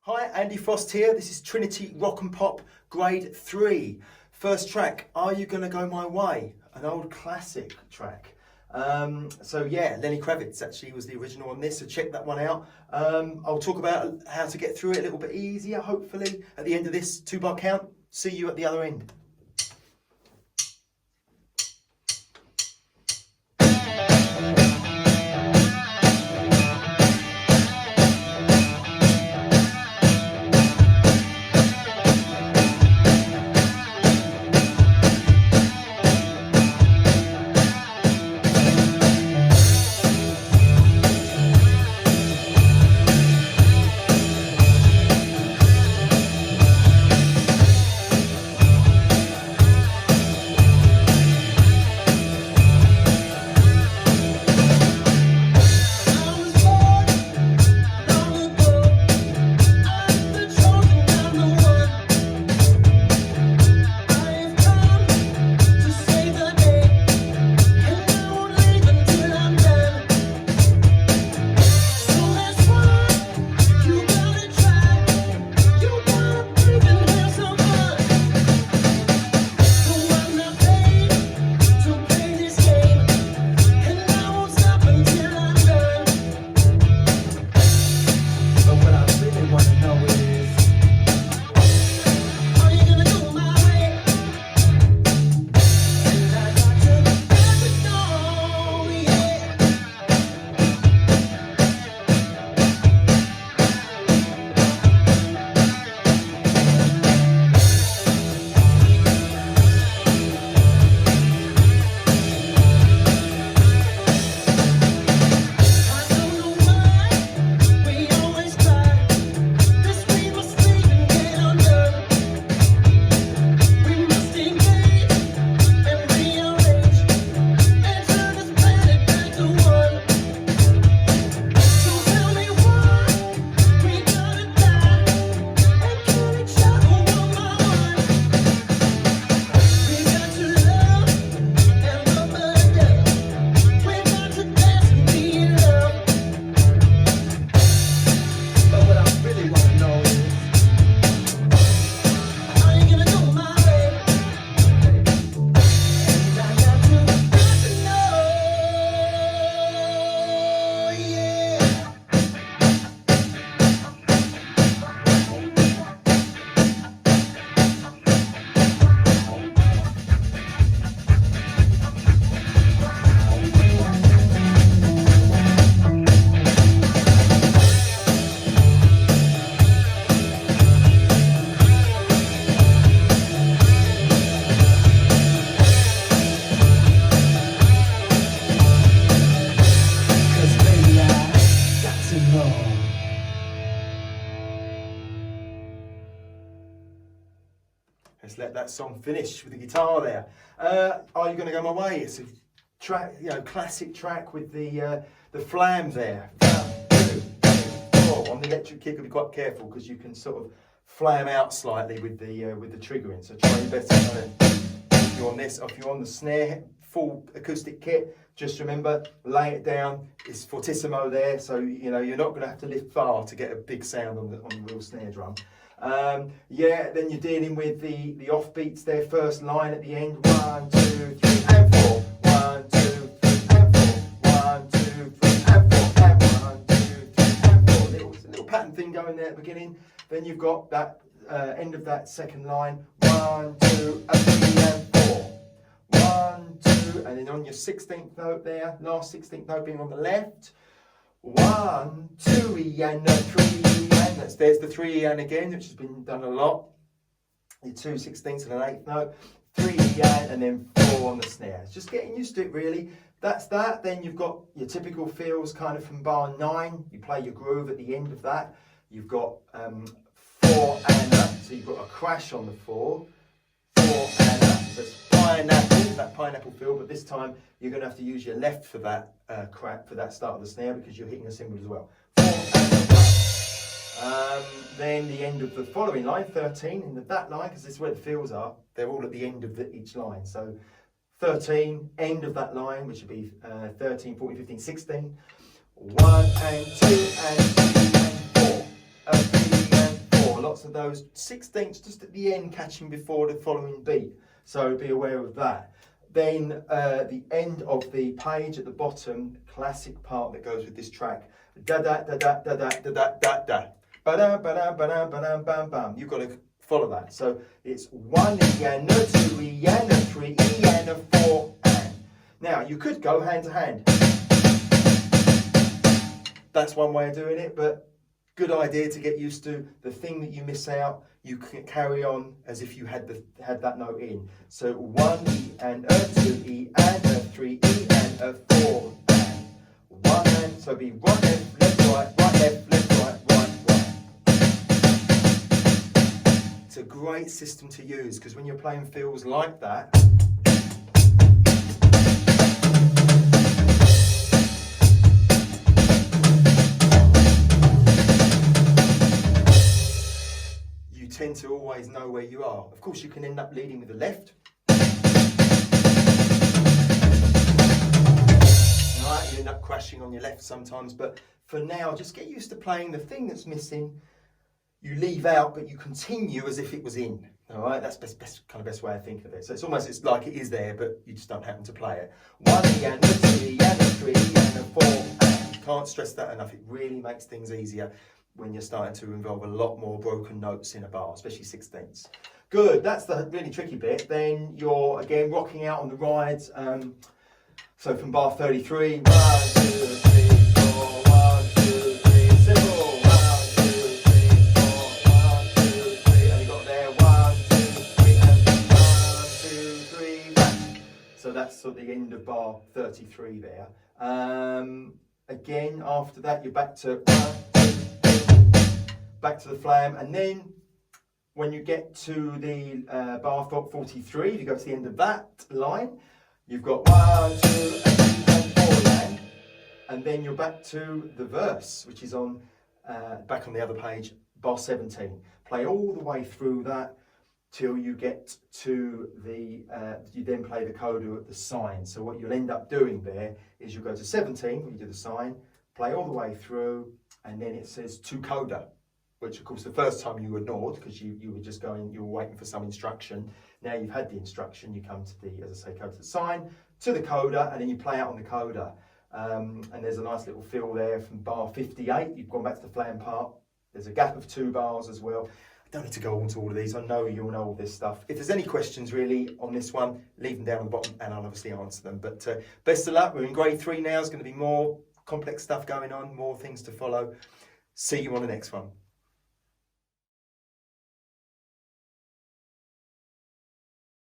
Hi, Andy Frost here. This is Trinity Rock and Pop Grade 3. First track, Are You Gonna Go My Way? An old classic track. Lenny Kravitz actually was the original on this, so check that one out. I'll talk about how to get through it a little bit easier, hopefully, at the end of this 2-bar count. See you at the other end. Let's let that song finish with the guitar there. Are You Gonna Go My Way? It's a track, classic track with the flam there. 1, 2, 3, 4. On the electric kick, be quite careful because you can sort of flam out slightly with the triggering. So try your best to if you're on this, or if you're on the snare, full acoustic kit. Just remember, lay it down. It's fortissimo there, so you're not going to have to lift far to get a big sound on the real snare drum. Then you're dealing with the offbeats there, first line at the end, 1, 2, 3 and 4, 1, 2, 3 and 4, 1, 2, 3 and 4, and 1, 2, 3 and 4. Little pattern thing going there at the beginning. Then you've got that end of that second line, 1, 2, 3 and 4, 1, 2, and then on your 16th note there, last 16th note being on the left, 1, 2 E and 3 E and there's the 3 E and again, which has been done a lot. Your 2 16ths and an 8th note, 3 E and then 4 on the snare. It's just getting used to it really. That's that. Then you've got your typical feels kind of from bar 9. You play your groove at the end of that. You've got 4 and a, so you've got a crash on the 4, 4 and a. So it's that pineapple feel, but this time you're going to have to use your left for that for that start of the snare because you're hitting a cymbal as well. 4 and a. Then the end of the following line, 13, in that line, because this is where the fills are, they're all at the end of each line. So 13, end of that line, which would be 13, 14, 15, 16. 1 and 2 and 3 and 4. 3 and lots of those 16ths just at the end catching before the following beat. So be aware of that. Then the end of the page at the bottom, classic part that goes with this track. Da da da da da da da da da da. Ba da ba da ba da ba da bam bam. You've got to follow that. So it's 1 E and a 2 E and a 3 E and a 4 and. Now you could go hand to hand. That's one way of doing it, but good idea to get used to. The thing that you miss out, you can carry on as if you had that note in. So 1 E and a 2 E and a 3 E and a 4 and 1 and. So be right left, right left, right, right. It's a great system to use because when you're playing fills like that, tend to always know where you are. Of course, you can end up leading with the left. Right, you end up crashing on your left sometimes, but for now, just get used to playing the thing that's missing. You leave out, but you continue as if it was in. All right, that's best way of thinking of it. So it's like it is there, but you just don't happen to play it. 1 E and a 2 E and a 3 E and a 4 and. Can't stress that enough. It really makes things easier when you're starting to involve a lot more broken notes in a bar, especially 16ths. Good, that's the really tricky bit. Then you're, again, rocking out on the rides. So from bar 33, 1, 2, 3, 4, 1, 2, 3, simple. 1, 2, 3, 4, 1, 2, 3, and you got there, 1, 2, 3, and 1, 2, 3, back. So that's sort of the end of bar 33 there. Again, after that, you're back to 1, 2, back to the flam, and then when you get to the bar 43, if you go to the end of that line, you've got 1, 2, and 4 again, and then you're back to the verse, which is on back on the other page, bar 17. Play all the way through that till you get to the, you then play the coda at the sign. So what you'll end up doing there is you go to 17, when you do the sign, play all the way through, and then it says to coda, which of course the first time you ignored because you were just going, you were waiting for some instruction. Now you've had the instruction, you come to the, as I say, go to the sign, to the coda, and then you play out on the coda. And there's a nice little fill there from bar 58. You've gone back to the flam part. There's a gap of 2 bars as well. I don't need to go on to all of these. I know you'll know all this stuff. If there's any questions really on this one, leave them down on the bottom and I'll obviously answer them. But best of luck. We're in grade 3 now. There's going to be more complex stuff going on, more things to follow. See you on the next one.